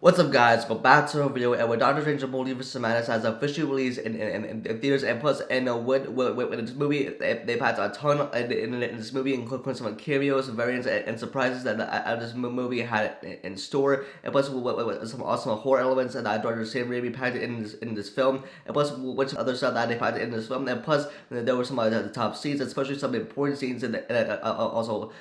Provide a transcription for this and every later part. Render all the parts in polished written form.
What's up, guys? Go back to the video, and with Doctor Strange: Multiverse Madness has officially released in theaters, and plus, and with this movie, they've had a ton in this movie, including some cameos, variants, and surprises that this movie had in store, and plus with some awesome horror elements that Doctor Sam Raimi packed in this film, and plus which other stuff that they packed in this film, and plus there were some of the top scenes, especially some important scenes, and also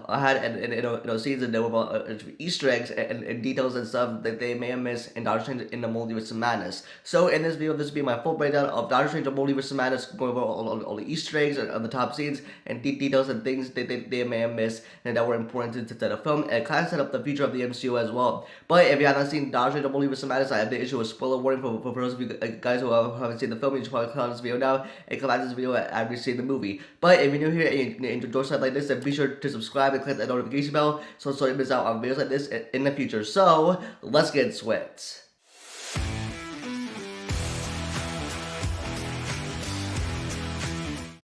had scenes and there were Easter eggs and details and stuff that they may have missed in Doctor Strange in the Multiverse of Madness. So in this video, this will be my full breakdown of Doctor Strange: Multiverse of Madness, going over all the Easter eggs and the top scenes and details and things that they may have missed and that were important to the film, and kind of set up the future of the MCU as well. But if you have not seen Doctor Strange: Multiverse of Madness, I have the issue with spoiler warning for those of you guys who haven't seen the film. You should probably click on this video now and come back to this video after you've seen the movie. But if you're new here and you enjoy stuff like this, then be sure to subscribe and click that notification bell so you miss out on videos like this in the future. So let's get to it.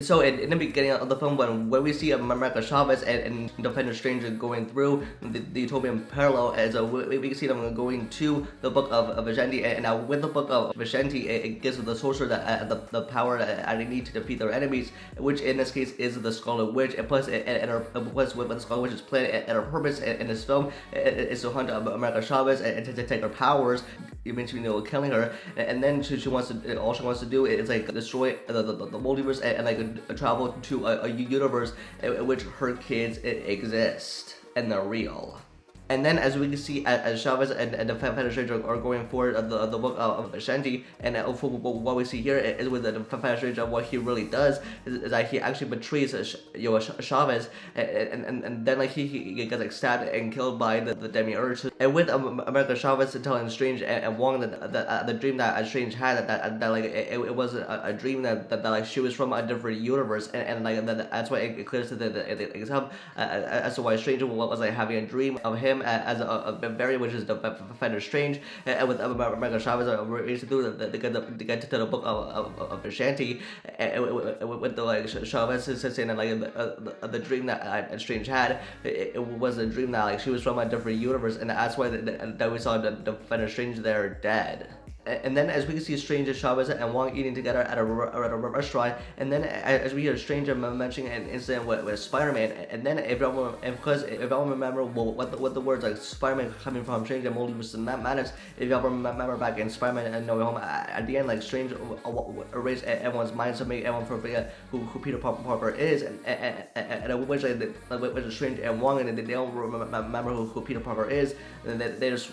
So in the beginning of the film, when we see America Chavez and Defender Strange going through the utopian parallel, as we can see them going to the book of Vigenti, and now with the book of Vigenti, it gives the sorcerer the power that they need to defeat their enemies, which in this case is the Scarlet Witch, and plus with the Scarlet Witch's plan and her purpose in this film is to hunt America Chavez and to take her powers, eventually killing her, and then she wants to all she wants to do is like destroy the multiverse and like travel to a universe in which her kids exist and they're real. And then, as we can see, as Chavez and the Defender Strange are going for the book of Shanti, and what we see here is with the Defender Strange, what he really does is that he actually betrays Chavez, and then like he gets like stabbed and killed by the Demiurge. And with America Chavez telling Strange and Wong that the dream that Strange had, that like it was a dream that like she was from a different universe, and like that's why it clears to the exam as to why Strange was like having a dream of him as a variant, which is the Defender Strange, and with America Chavez racing through to get to the book of Shanti, with the like Chavez saying that like the dream that Strange had, it was a dream that like she was from a different universe, and that's why that we saw the Defender Strange there dead. And then, as we can see Strange and Chavez and Wong eating together at a restaurant, and then as we hear Strange mentioning an incident with Spider-Man, and then if y'all remember what the words like Spider-Man coming from Strange and Multiverse of Madness, if y'all remember back in Spider-Man and No Way Home, at the end like Strange erased everyone's mind to make everyone forget who Peter Parker is, and which like Strange and Wong, and they don't remember who Peter Parker is, and they just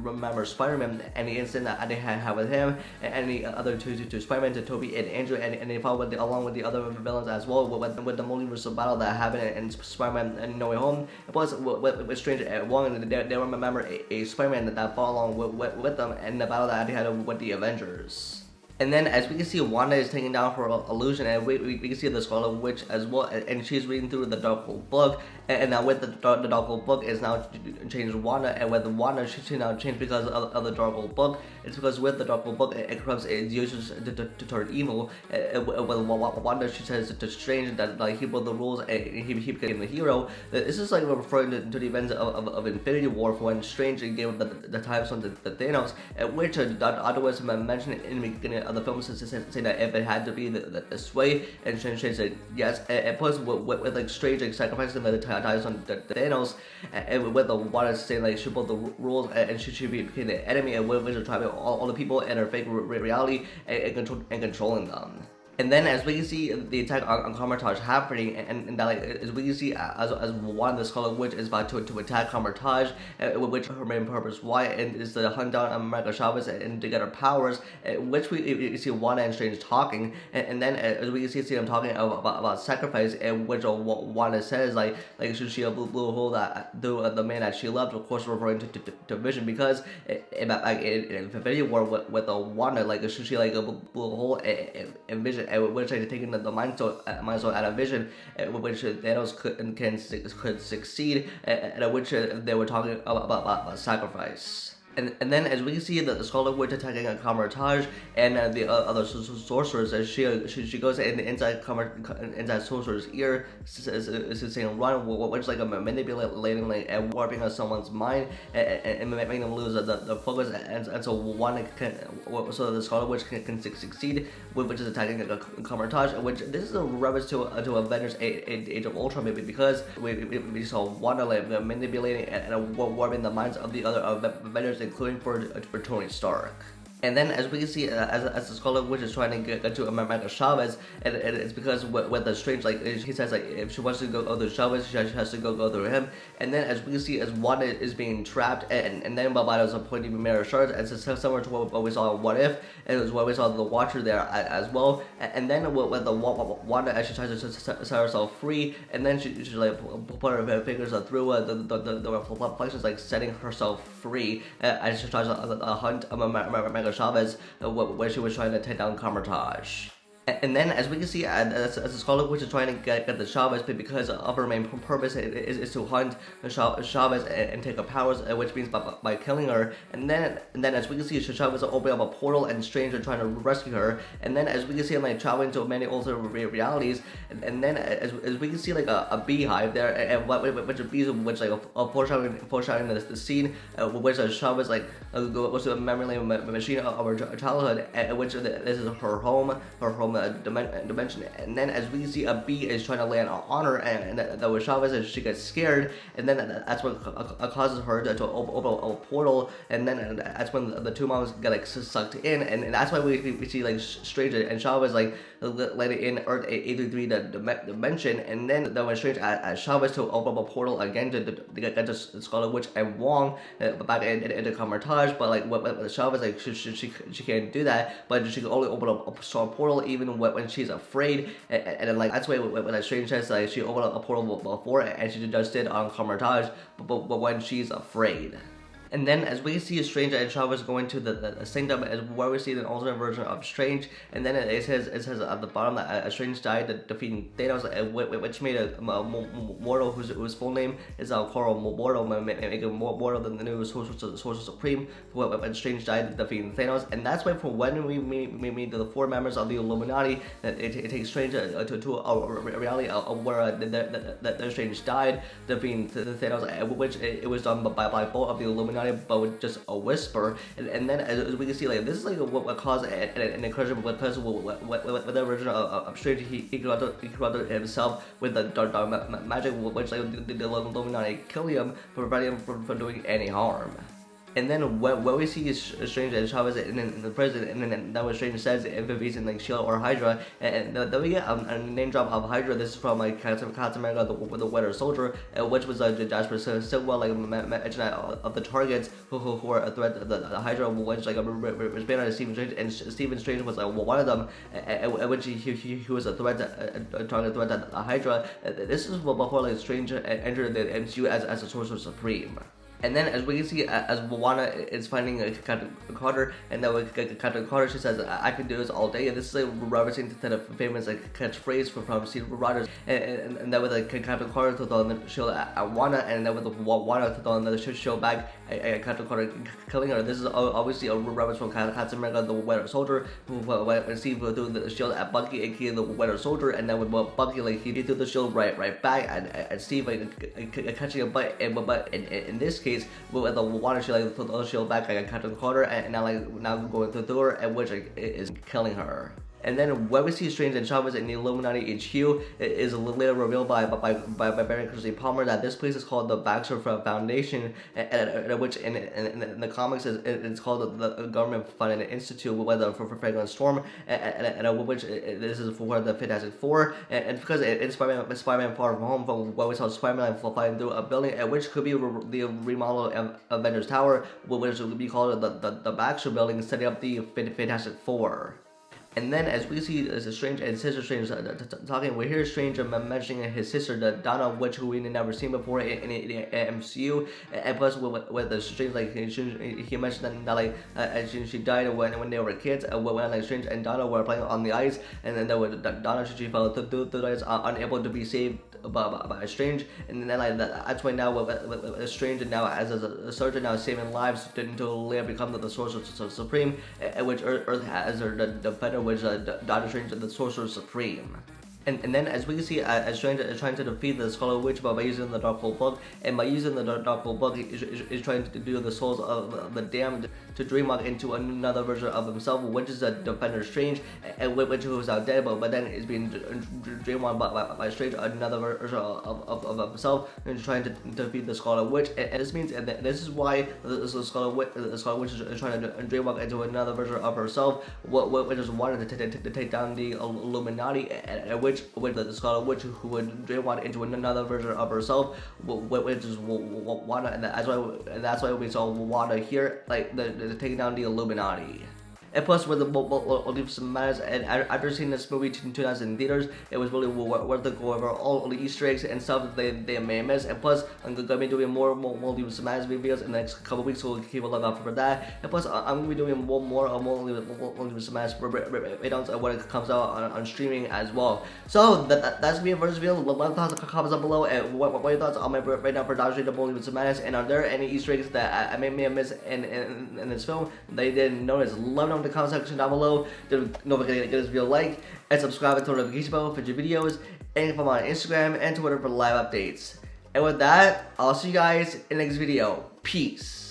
remember Spider-Man and the incident that they had with him, and the other two Spider-Man, to Toby and Andrew, and they followed along with the other villains as well with the multiversal battle that happened in Spider-Man and No Way Home. Plus with Strange and Wong, and they remember a Spider-Man that fought along with them in the battle that they had with the Avengers. And then, as we can see, Wanda is taken down for illusion, and we can see the Scarlet Witch as well, and she's reading through the Darkhold book, and now with the Darkhold book is now changed Wanda, and with Wanda she now changed because of the Darkhold book. It's because with the Darkhold book it corrupts its users to turn evil. With Wanda, she says to Strange that like he broke the rules and he became the hero. This is like referring to the events of Infinity War, for when Strange gave the time stone to Thanos, which Dr. West mentioned in the beginning of the film, saying that if it had to be this way, and Strange said yes, and plus with like Strange like sacrificing the time stone to Thanos, and with the Wanda saying like she broke the rules and she became the enemy, and with Wizard trying all the people in her fake reality and controlling them. And then, as we can see the attack on Carmitage happening, and that like as we can see as one, the Scarlet Witch is about to attack Carmitage, which her main purpose why and is to hunt down America Chavez and to get her powers, which we see Wanda and Strange talking, and then as we can see them talking about sacrifice, and which Wanda says like should she blew a hole that the man that she loved, of course referring to Vision, because in Infinity War with Wanda, like should she like blew a hole in Vision, which like taking the mind stone out of Vision, which Thanos could succeed, and which they were talking about sacrifice. And then as we see the Scarlet Witch attacking a Camartage and the other sorcerers, as she goes inside sorcerer's ear, is saying run, which is like manipulating and warping someone's mind and making them lose the focus, and so so the Scarlet Witch can succeed, which is attacking a Camartage, which this is a reference to Avengers Age of Ultron, maybe because we saw Wanda manipulating and warping the minds of the other Avengers, including for Tony Stark. And then as we can see, as the Scarlet Witch is trying to get to America Chavez, and it's because with the Strange, like he says, like if she wants to go through Chavez, she has to go through him. And then as we can see, as Wanda is being trapped, and then Barbados is pointing mirror shards, and it's similar to what we saw in What If, and it was what we saw the Watcher there as well. And then with the Wanda, as she tries to set herself free, and then she like put her fingers through the reflections, like setting herself free, as she tries to hunt America Chavez, where she was trying to take down Camartage. And then, as we can see, as the Scarlet Witch is trying to get the Chavez, but because of her main purpose is to hunt Chavez and take her powers, which means by killing her. And then as we can see, Chavez opening up a portal, and Strange are trying to rescue her. And then, as we can see, like traveling to many alternate realities. And then, as we can see, like a beehive there, and which a bees, which like a foreshadowing the scene, which Chavez like goes to a memory lane machine of her childhood, which this is her home dimension. And then as we see, a bee is trying to land on her, and that was Chavez, and she gets scared, and then that's what causes her to open a portal, and then that's when the two moms get like sucked in, and that's why we see like Strange and Chavez like landing in Earth 833 dimension. And then when Strange asked Chavez to open up a portal again to get to Scarlet Witch and Wong back into Camartage, but like with Chavez, like she can't do that, but she can only open up a portal even when she's afraid, and then like that's why when Strange says like she opened up a portal before, and she just did on Camartage, but when she's afraid. And then as we see Strange and Chavez going to the Sanctum, is where we see the alternate version of Strange. And then it says at the bottom that Strange died defeating Thanos, which made a mortal whose full name is Coral Mortal, making him more mortal than the new Sorcerer Supreme, when Strange died defeating Thanos. And that's why for when we meet the four members of the Illuminati, that it takes Strange to a reality of where the Strange died defeating Thanos, which it was done by both of the Illuminati, but with just a whisper. And then as we can see, like this is like what caused an incursion, because with the version of Strange, he corrupted himself with the dark magic, which like the Illuminati kill him for preventing him from doing any harm. And then when we see Strange and Chavez in the prison, and then that what Strange says if he's in like Shield or Hydra, and then we get a name drop of Hydra. This is from like Captain America, the Winter Soldier, which was Jasper Silva, like mention of the targets who are a threat to the Hydra, which like was based on Stephen Strange, and Stephen Strange was like one of them, which he was a threat, a target threat to the Hydra. This is before like Strange entered the MCU as a Sorcerer Supreme. And then as we can see, as Wanda is finding Captain Carter, and then with Captain Carter, she says, "I can do this all day." And this is like referencing to the famous like catchphrase from Steve Rogers. And then with like Captain Carter to throw the shield at Wanda, and then with Wanda to throw the shield back at Captain Carter killing her. This is obviously a reference from Captain America, the Winter Soldier, when Steve threw the shield at Bucky, aka the Winter Soldier, and then with Bucky, like he threw the shield right back at Steve, like catching a butt. But in this case, with the water shield, like the shield back like Captain Carter, and now going through her, and which like, is killing her. And then when we see Strange and Chavez in the Illuminati HQ, it is later revealed by Barry Christie Palmer that this place is called the Baxter Foundation, which in the comics it's called the Government Funded Institute, whether for Fragrant Storm, and which this is for the Fantastic Four, and because it's Spider-Man Far From Home, from what we saw Spider-Man flying through a building, which could be the remodel of Avengers Tower, which would be called the Baxter Building, setting up the Fantastic Four. And then as we see Strange and Sister Strange talking, we hear Strange mentioning his sister, Donna, which we never seen before in the MCU. And plus with the Strange, like he mentioned that like she died when they were kids, when like Strange and Donna were playing on the ice, and then Donna she fell through the ice, unable to be saved by Strange, and then like that's why now with Strange and now as a surgeon now saving lives until later become the Sorcerer Supreme, which Earth has her defender, which Doctor Strange the Sorcerer Supreme. And then as we can see, as Strange is trying to defeat the Scarlet Witch by using the Darkhold Book, and by using the Darkhold Book, he's trying to do the souls of the damned to dreamwalk into another version of himself, which is a Defender Strange, and which was now dead, but then is being dreamwalked by Strange, another version of himself, and trying to defeat the Scarlet Witch. And this means, and this is why the Scarlet Witch is trying to dreamwalk into another version of herself, which is wanting to take down the Illuminati, and which the Scarlet Witch who would dreamwalk into another version of herself, which is Wanda, and that's why we saw Wanda here, like the taking down the Illuminati. And plus, with the Multiverse Madness, and after seeing this movie 2 times in theaters, it was really worth to go over all the Easter eggs and stuff that they may miss. And plus, I'm gonna be doing more Multiverse Madness videos in the next couple weeks, so keep a lookout for that. And plus, I'm gonna be doing more Multiverse Madness breakdowns when it comes out on streaming as well. So that's gonna be a first video. Let me thoughts in the comments down below, and what are your thoughts on my breakdown for Doctor Strange Multiverse Madness, and are there any Easter eggs that I may have missed in this film that you didn't notice? Let me know in the comment section down below. Don't forget to give this video a like and subscribe to the notification bell for future videos, and follow me on Instagram and Twitter for live updates. And with that, I'll see you guys in the next video. Peace.